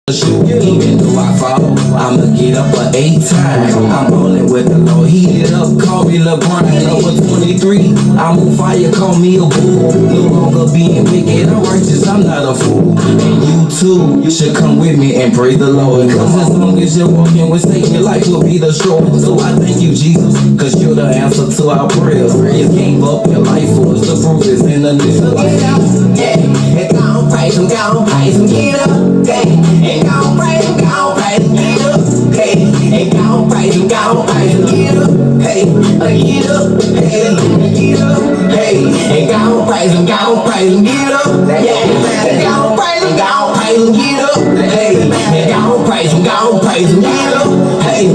Even though I fall, I'ma get up for 8 times. I'm rolling with the Lord, heat it up, call me LeBron. Over 23, I'm on fire, call me a bull. No longer being wicked, I'm righteous, I'm not a fool. And you too, you should come with me and praise the Lord. Cause as long as you're walking with Satan, your life will be destroyed. So I thank you, Jesus, cause you're the answer to our prayers. You gave up your life for us, the proof is in the new. Yeah, and go praise him, get up, yeah. And go praise him, get up, hey. And go praise him, get up, hey. Get up, hey. Get up, hey. And go praise him, get up, yeah. And go praise him, get up, hey. And go praise him, get up, hey.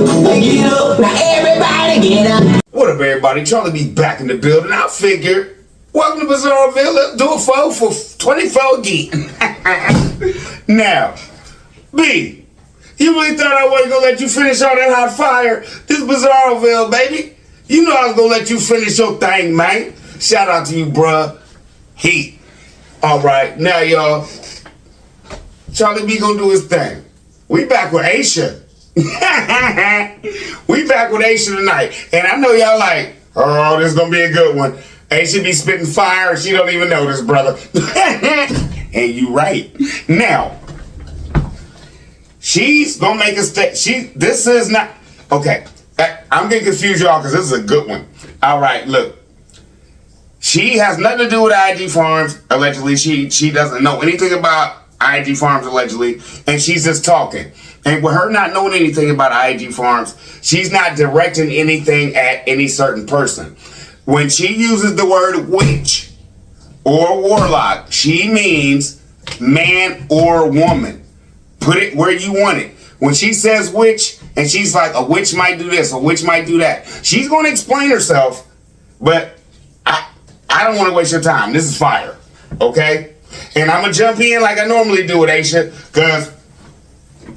Get up, now everybody get up. What up, everybody? Charlie B back in the building. I figured, welcome to Bizarreville. Let's do it for 24 again. Now, B, you really thought I wasn't gonna let you finish all that hot fire? This Bizarreville, baby. You know I was gonna let you finish your thing, man. Shout out to you, bruh. Heat. All right, now y'all, Charlie B gonna do his thing. We back with Aisha. We back with Aisha tonight. And I know y'all like, oh, this is gonna be a good one. Aisha be spitting fire, she don't even know this, brother. And you right. Now, she's gonna make a this is not, okay, I'm getting confused, y'all, because this is a good one. All right, look. She has nothing to do with IG Farms, allegedly. She doesn't know anything about IG Farms, allegedly, and she's just talking. And with her not knowing anything about IG Farms, she's not directing anything at any certain person. When she uses the word witch or warlock, she means man or woman. Put it where you want it. When she says witch, and she's like, a witch might do this, a witch might do that, she's going to explain herself, but I don't want to waste your time. This is fire, okay? And I'm going to jump in like I normally do with Aisha, because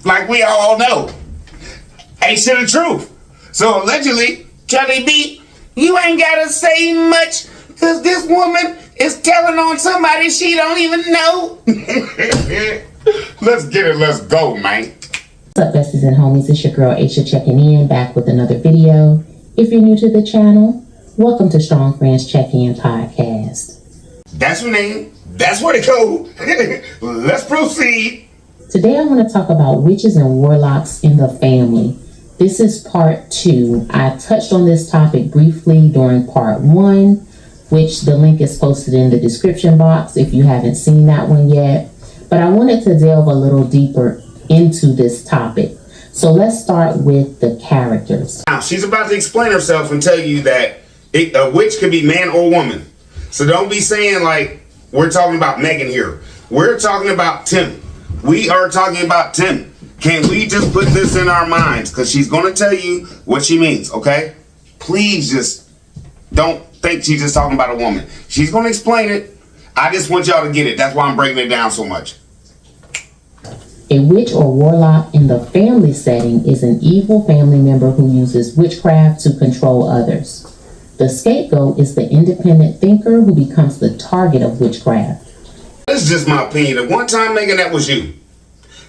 like we all know, Aisha the truth. So allegedly, Charlie B, you ain't got to say much, because this woman is telling on somebody she don't even know. Let's get it. Let's go, man. What's up, besties and homies? It's your girl Aisha checking in, back with another video. If you're new to the channel, welcome to Strong Friends Check-In Podcast. That's her name. That's where to go. Let's proceed. Today I want to talk about witches and warlocks in the family. This is part 2. I touched on this topic briefly during part 1, which the link is posted in the description box if you haven't seen that one yet. But I wanted to delve a little deeper into this topic. So let's start with the characters. Now, she's about to explain herself and tell you that a witch could be man or woman. So don't be saying like, we're talking about Megan here. We're talking about Tim. We are talking about Tim. Can we just put this in our minds? Because she's going to tell you what she means, okay? Please just don't think she's just talking about a woman. She's going to explain it. I just want y'all to get it. That's why I'm breaking it down so much. A witch or warlock in the family setting is an evil family member who uses witchcraft to control others. The scapegoat is the independent thinker who becomes the target of witchcraft. This is just my opinion. At one time, Megan, that was you.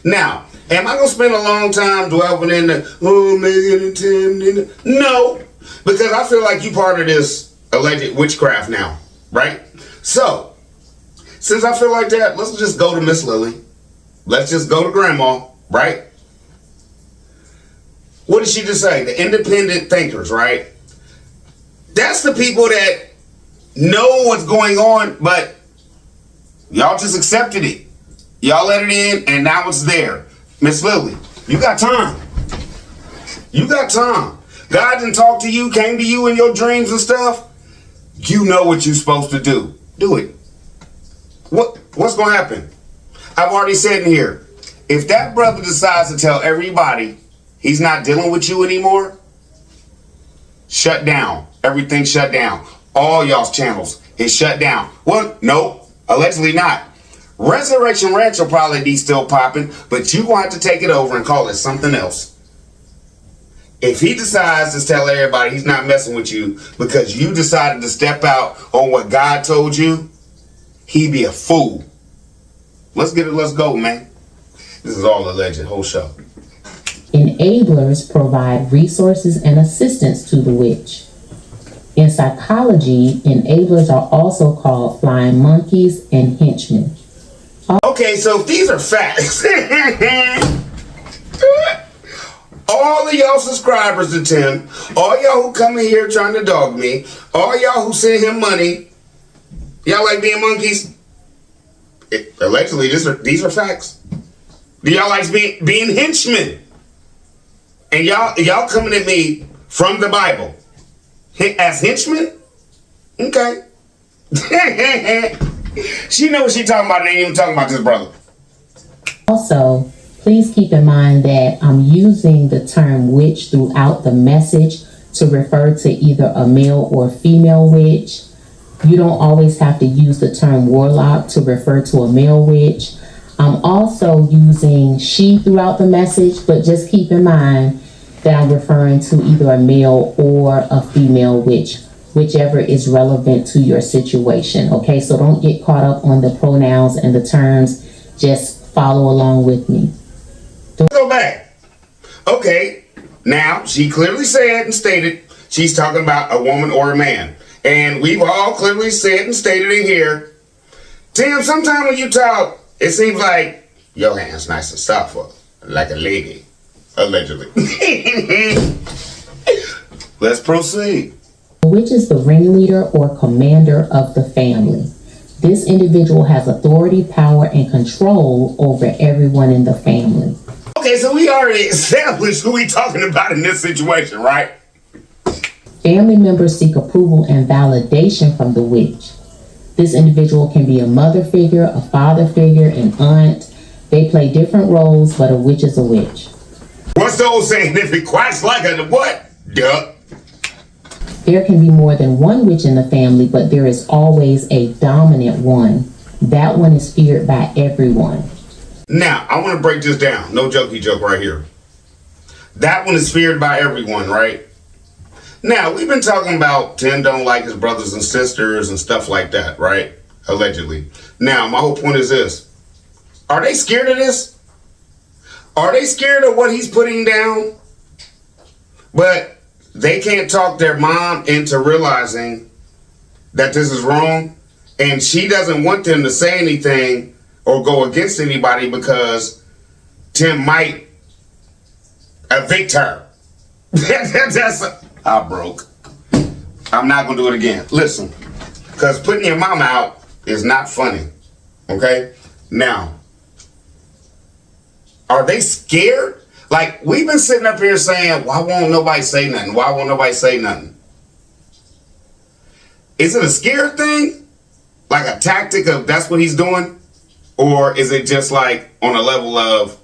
Now, am I going to spend a long time dwelling in the, oh, Megan and Tim? No, because I feel like you part of this alleged witchcraft now, right? So, since I feel like that, let's just go to Miss Lily. Let's just go to Grandma, right? What did she just say? The independent thinkers, right? That's the people that know what's going on, but y'all just accepted it. Y'all let it in, and now it's there. Miss Lily, you got time. You got time. God didn't talk to you, came to you in your dreams and stuff. You know what you're supposed to do. Do it. What's going to happen? I've already said in here, if that brother decides to tell everybody he's not dealing with you anymore, shut down. Everything shut down. All y'all's channels is shut down. Well, no, allegedly not. Resurrection Ranch will probably be still popping, but you will have to take it over and call it something else. If he decides to tell everybody he's not messing with you because you decided to step out on what God told you, he'd be a fool. Let's get it. Let's go, man. This is all alleged, whole show. Enablers provide resources and assistance to the witch. In psychology, enablers are also called flying monkeys and henchmen. Okay, so if these are facts, all of y'all subscribers to Tim, all y'all who come in here trying to dog me, all y'all who send him money, y'all like being monkeys? Allegedly, these are facts. Do y'all like being henchmen? And y'all coming at me from the Bible as henchmen? Okay. She knows what she talking about and ain't even talking about this brother. Also, please keep in mind that I'm using the term witch throughout the message to refer to either a male or female witch. You don't always have to use the term warlock to refer to a male witch. I'm also using she throughout the message, but just keep in mind that I'm referring to either a male or a female witch, whichever is relevant to your situation. Okay, so don't get caught up on the pronouns and the terms. Just follow along with me. Go back. Okay, now she clearly said and stated she's talking about a woman or a man. And we've all clearly said and stated in here, Tim, sometimes when you talk, it seems like your hand's nice and soft, like a lady, allegedly. Let's proceed. The witch is the ringleader or commander of the family. This individual has authority, power, and control over everyone in the family. Okay, so we already established who we talking about in this situation, right? Family members seek approval and validation from the witch. This individual can be a mother figure, a father figure, an aunt. They play different roles, but a witch is a witch. What's the old saying? If it quacks like a what? Duck. There can be more than one witch in the family, but there is always a dominant one. That one is feared by everyone. Now, I want to break this down. No jokey joke right here. That one is feared by everyone, right? Now, we've been talking about Tim don't like his brothers and sisters and stuff like that, right? Allegedly. Now, my whole point is this. Are they scared of this? Are they scared of what he's putting down? But they can't talk their mom into realizing that this is wrong. And she doesn't want them to say anything or go against anybody because Tim might evict her. I broke. I'm not going to do it again. Listen, because putting your mom out is not funny. Okay? Now, are they scared? Like, we've been sitting up here saying, why won't nobody say nothing? Why won't nobody say nothing? Is it a scare thing? Like a tactic of that's what he's doing? Or is it just like on a level of,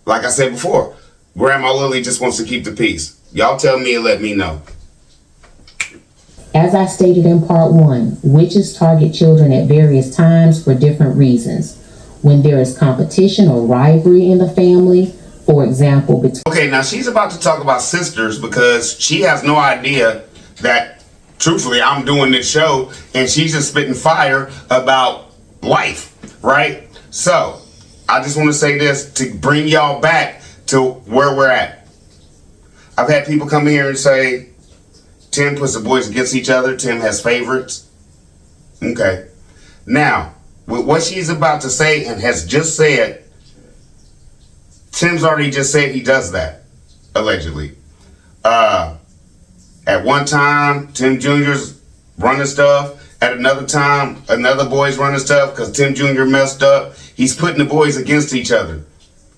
like I said before, Grandma Lily just wants to keep the peace? Y'all tell me and let me know. As I stated in part 1, witches target children at various times for different reasons. When there is competition or rivalry in the family, for example, Okay, now she's about to talk about sisters because she has no idea that, truthfully, I'm doing this show and she's just spitting fire about life, right? So, I just want to say this to bring y'all back to where we're at. I've had people come here and say, Tim puts the boys against each other. Tim has favorites. Okay. Now, with what she's about to say and has just said, Tim's already just said he does that, allegedly. At one time, Tim Jr.'s running stuff. At another time, another boy's running stuff because Tim Jr. messed up. He's putting the boys against each other.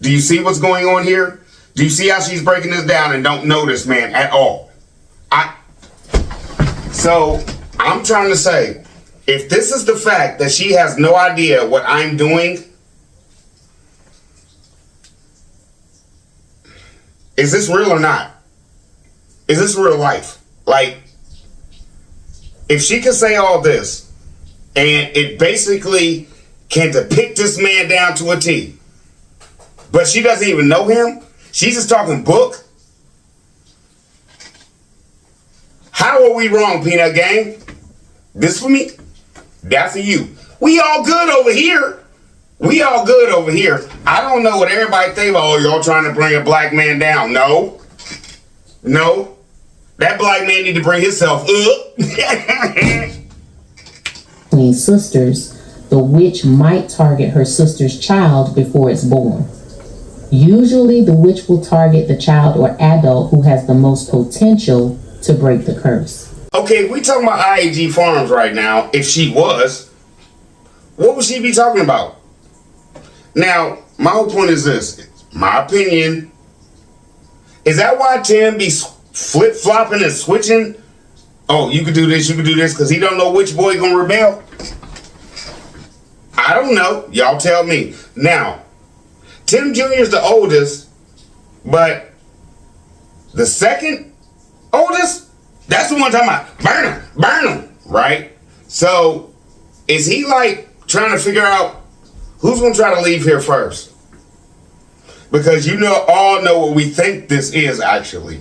Do you see what's going on here? Do you see how she's breaking this down and don't know this man at all? So I'm trying to say, if this is the fact that she has no idea what I'm doing, is this real or not? Is this real life? Like, if she can say all this and it basically can depict this man down to a T, but she doesn't even know him, she's just talking book. How are we wrong, Peanut Gang? This for me, that for you. We all good over here. We all good over here. I don't know what everybody think about. Oh, y'all trying to bring a black man down. No. That black man need to bring himself up. Between sisters, the witch might target her sister's child before it's born. Usually, the witch will target the child or adult who has the most potential to break the curse. Okay, we talking about IAG Farms right now. If she was, what would she be talking about? Now, my whole point is this. My opinion. Is that why Tim be flip-flopping and switching? Oh, you could do this, because he don't know which boy gonna rebel? I don't know. Y'all tell me. Now, Tim Jr. is the oldest, but the second oldest, that's the one talking about burn him, right? So, is he like trying to figure out who's gonna try to leave here first? Because all know what we think this is actually.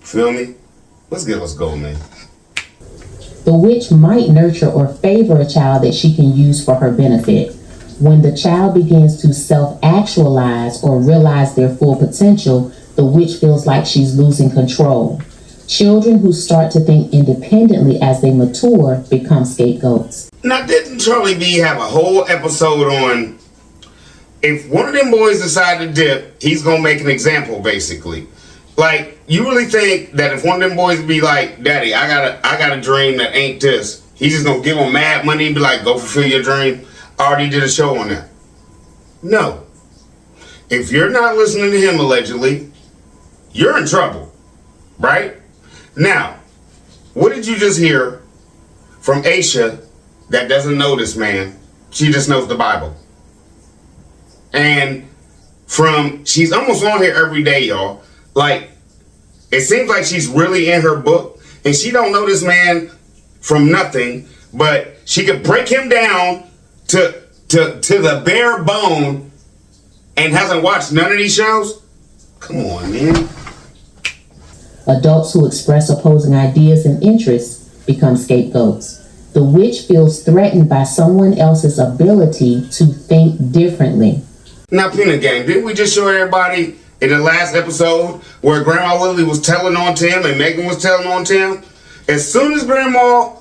Feel me? Let's go, man. The witch might nurture or favor a child that she can use for her benefit. When the child begins to self-actualize or realize their full potential, the witch feels like she's losing control. Children who start to think independently as they mature become scapegoats. Now, didn't Charlie B have a whole episode on if one of them boys decide to dip, he's gonna make an example, basically? Like, you really think that if one of them boys be like, Daddy, I got a dream that ain't this, he's just gonna give him mad money and be like, go fulfill your dream? I already did a show on that. No. If you're not listening to him, allegedly, you're in trouble, right? Now, what did you just hear from Aisha that doesn't know this man? She just knows the Bible. And she's almost on here every day, y'all. Like, it seems like she's really in her book, and she don't know this man from nothing, but she could break him down to the bare bone and hasn't watched none of these shows? Come on, man. Adults who express opposing ideas and interests become scapegoats. The witch feels threatened by someone else's ability to think differently. Now, Peanut Gang, didn't we just show everybody in the last episode where Grandma Lily was telling on Tim and Megan was telling on Tim? As soon as Grandma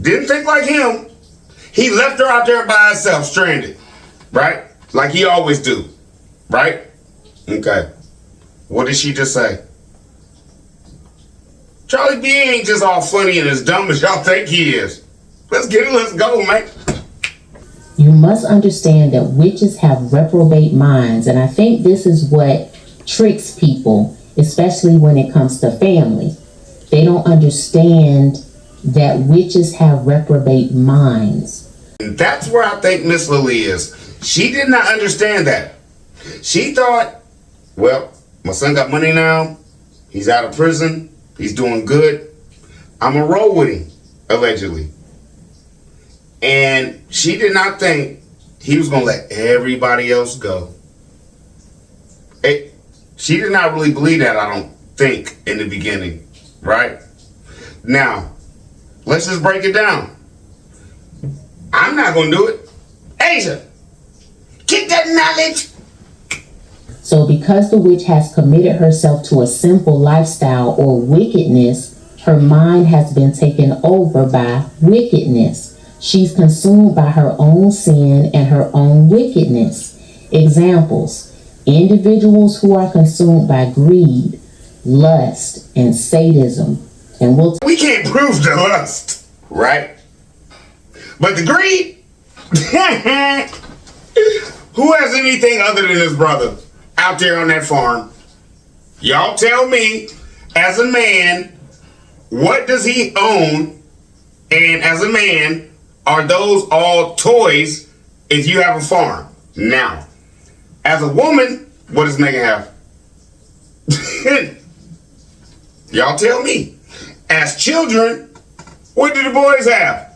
didn't think like him, he left her out there by herself, stranded, right? Like he always do, right? Okay. What did she just say? Charlie B ain't just all funny and as dumb as y'all think he is. Let's get it, let's go, man. You must understand that witches have reprobate minds, and I think this is what tricks people, especially when it comes to family. They don't understand that witches have reprobate minds. And that's where I think Miss Lily is. She did not understand that. She thought, well, my son got money now. He's out of prison. He's doing good. I'm going to roll with him, allegedly. And she did not think he was going to let everybody else go. She did not really believe that, I don't think, in the beginning, right? Now, let's just break it down. I'm not going to do it. Asia, get that knowledge. So because the witch has committed herself to a sinful lifestyle or wickedness, her mind has been taken over by wickedness. She's consumed by her own sin and her own wickedness. Examples: individuals who are consumed by greed, lust, and sadism. And we can't prove the lust, right? But the greed? Who has anything other than his brother out there on that farm? Y'all tell me, as a man, what does he own? And as a man, are those all toys if you have a farm? Now, as a woman, what does Megan have? Y'all tell me. As children, what do the boys have?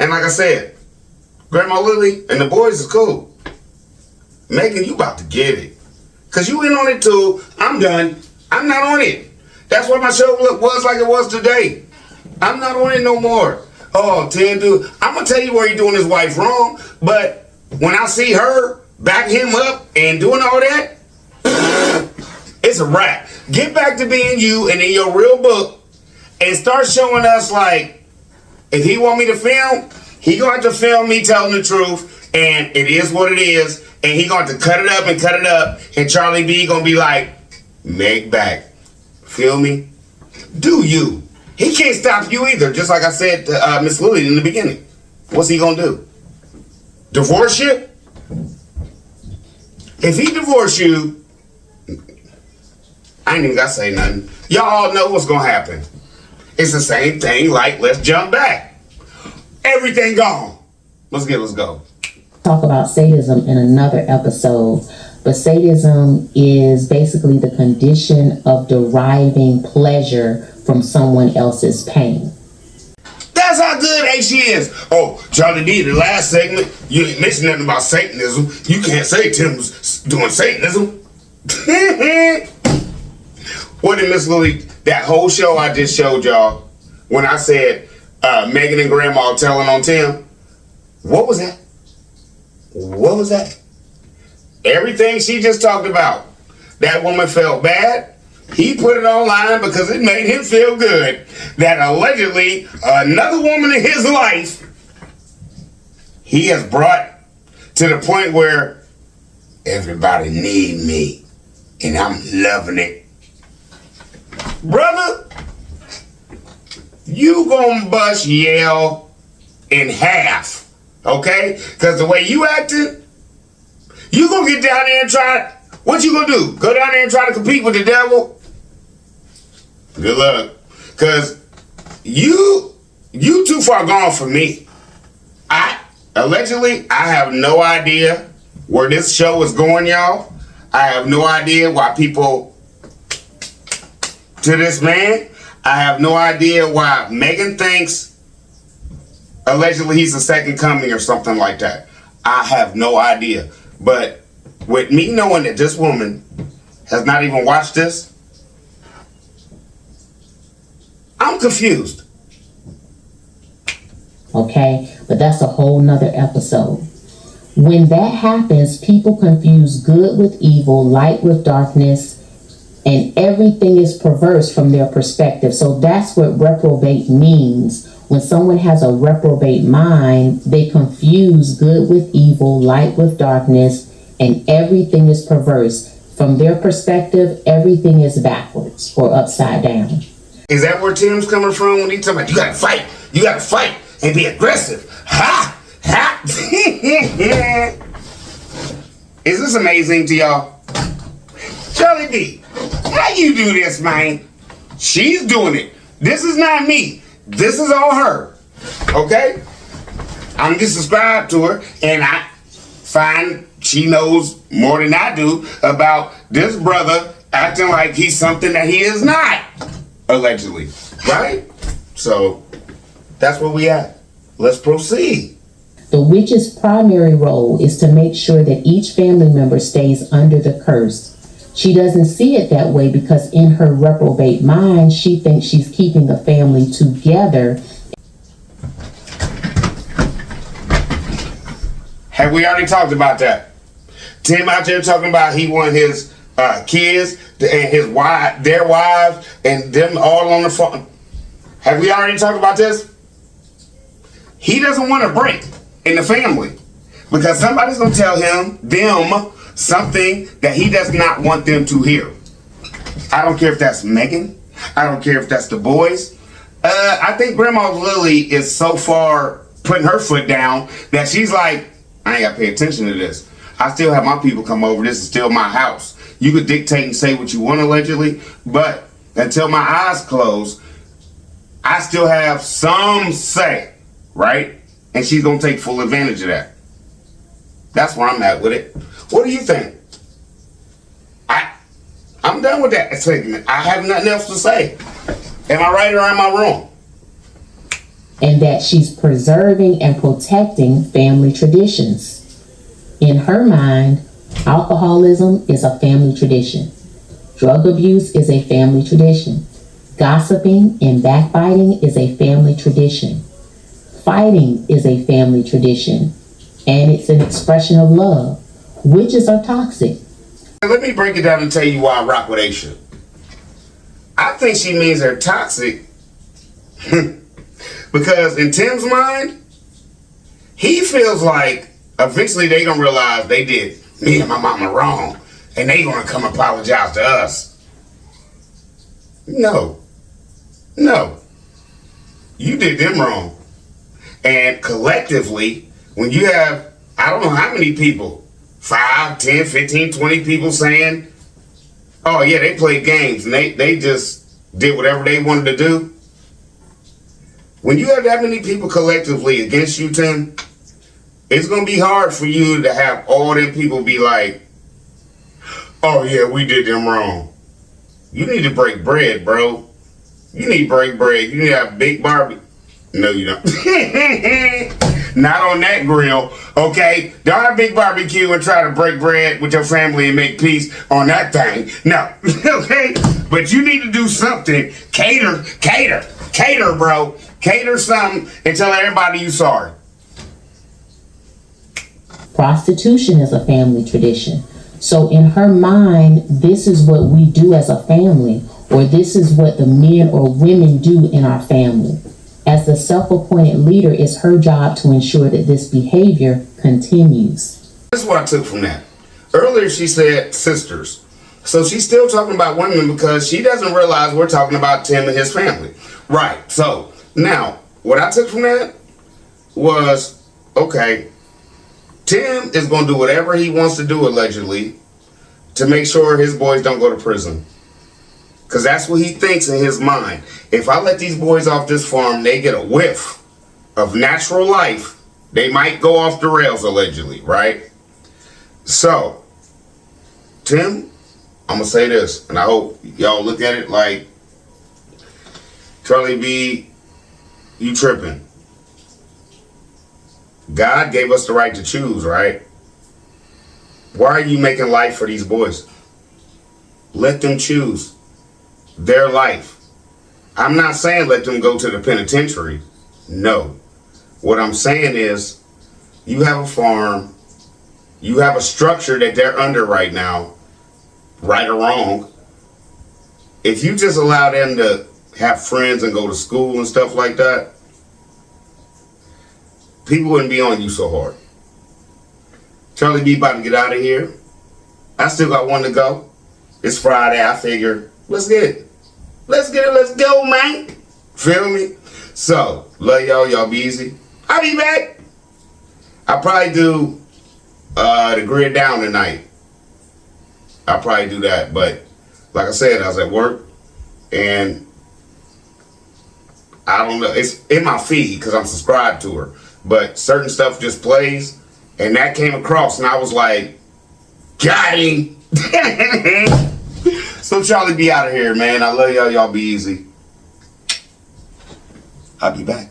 And like I said, Grandma Lily and the boys is cool. Megan, you about to get it. Because you in on it too. I'm done. I'm not on it. That's why my show was like it was today. I'm not on it no more. Oh, Tim, dude, I'm gonna tell you where he's doing his wife wrong, but when I see her back him up and doing all that, it's a wrap. Get back to being you and in your real book and start showing us, like, if he want me to film, he gonna have to film me telling the truth, and it is what it is, and he gonna have to cut it up, and Charlie B gonna be like, make back. Feel me? Do you. He can't stop you either, just like I said to Miss Lily in the beginning. What's he gonna do? Divorce you? If he divorce you, I ain't even gotta say nothing. Y'all all know what's gonna happen. It's the same thing like, let's jump back. Everything gone. Let's go. Talk about sadism in another episode, but sadism is basically the condition of deriving pleasure from someone else's pain. That's how good she is. Oh, Charlie D, the last segment, you ain't mentioned nothing about Satanism. You can't say Tim was doing Satanism. What did Miss Lily, that whole show I just showed y'all, when I said Megan and Grandma telling on Tim, what was that? What was that? Everything she just talked about. That woman felt bad. He put it online because it made him feel good that allegedly another woman in his life he has brought to the point where everybody need me and I'm loving it. Brother, you gonna bust Yale in half, okay? Because the way you acting, you gonna get down there and try. What you gonna do? Go down there and try to compete with the devil? Good luck. Because you too far gone for me. Allegedly, I have no idea where this show is going, y'all. I have no idea why people to this man. I have no idea why Megan thinks allegedly he's the second coming or something like that. I have no idea. But with me knowing that this woman has not even watched this, I'm confused. Okay, but that's a whole nother episode. When that happens, people confuse good with evil, light with darkness, and everything is perverse from their perspective. So that's what reprobate means. When someone has a reprobate mind, they confuse good with evil, light with darkness, and everything is perverse. From their perspective, everything is backwards or upside down. Is that where Tim's coming from when he's talking about you gotta fight and be aggressive? Ha! Ha! Is this amazing to y'all? Charlie D, how you do this, man? She's doing it. This is not me. This is all her. Okay? I'm just subscribed to her, and I find she knows more than I do about this brother acting like he's something that he is not, allegedly. Right? So, that's where we at. Let's proceed. The witch's primary role is to make sure that each family member stays under the curse. She doesn't see it that way because in her reprobate mind, she thinks she's keeping the family together. Have we already talked about that? Tim out there talking about he want his kids and his wife, their wives, and them all on the phone. Have we already talked about this? He doesn't want a break in the family because somebody's going to tell them something that he does not want them to hear. I don't care if that's Megan. I don't care if that's the boys. I think Grandma Lily is so far putting her foot down that she's like, I ain't got to pay attention to this. I still have my people come over. This is still my house. You could dictate and say what you want allegedly, but until my eyes close, I still have some say, right? And she's going to take full advantage of that. That's where I'm at with it. What do you think? I'm done with that segment. I have nothing else to say. Am I right or am I wrong? And that she's preserving and protecting family traditions. In her mind, alcoholism is a family tradition. Drug abuse is a family tradition. Gossiping and backbiting is a family tradition. fighting is a family tradition, and it's an expression of love. Witches are toxic. Let me break it down and tell you why I rock with Aisha. I think she means they're toxic because in Tim's mind, he feels like eventually they gonna realize they did me and my mama wrong, and they gonna come apologize to us. No, you did them wrong, and collectively, when you have, I don't know how many people, 5, 10, 15, 20 people saying, oh yeah, they played games and they just did whatever they wanted to do. When you have that many people collectively against you, Tim, it's going to be hard for you to have all them people be like, oh yeah, we did them wrong. You need to break bread, bro. You need to break bread. You need to have big barbecue. No, you don't. Not on that grill, okay? Don't have big barbecue and try to break bread with your family and make peace on that thing. No, okay? But you need to do something. Cater, bro. Cater something and tell everybody you sorry. Prostitution is a family tradition. So in her mind, this is what we do as a family, or this is what the men or women do in our family. As the self-appointed leader, it's her job to ensure that this behavior continues. This is what I took from that. Earlier she said sisters. So she's still talking about women because she doesn't realize we're talking about Tim and his family. Right. So now what I took from that was, okay, Tim is going to do whatever he wants to do allegedly to make sure his boys don't go to prison. Because that's what he thinks in his mind. If I let these boys off this farm, they get a whiff of natural life, they might go off the rails allegedly, right? So, Tim, I'm going to say this, and I hope y'all look at it like, Charlie B, you tripping. God gave us the right to choose, right? Why are you making life for these boys? Let them choose their life. I'm not saying let them go to the penitentiary. No. What I'm saying is you have a farm, you have a structure that they're under right now, right or wrong. If you just allow them to have friends and go to school and stuff like that, people wouldn't be on you so hard. Charlie B about to get out of here. I still got one to go. It's Friday. I figure, let's get it. Let's go, man. Feel me? So, love y'all. Y'all be easy. I'll be back. I'll probably do the grid down tonight. I'll probably do that. But, like I said, I was at work. And I don't know. It's in my feed because I'm subscribed to her. But certain stuff just plays. And that came across. And I was like, got him. So Charlie be out of here, man. I love y'all. Y'all be easy. I'll be back.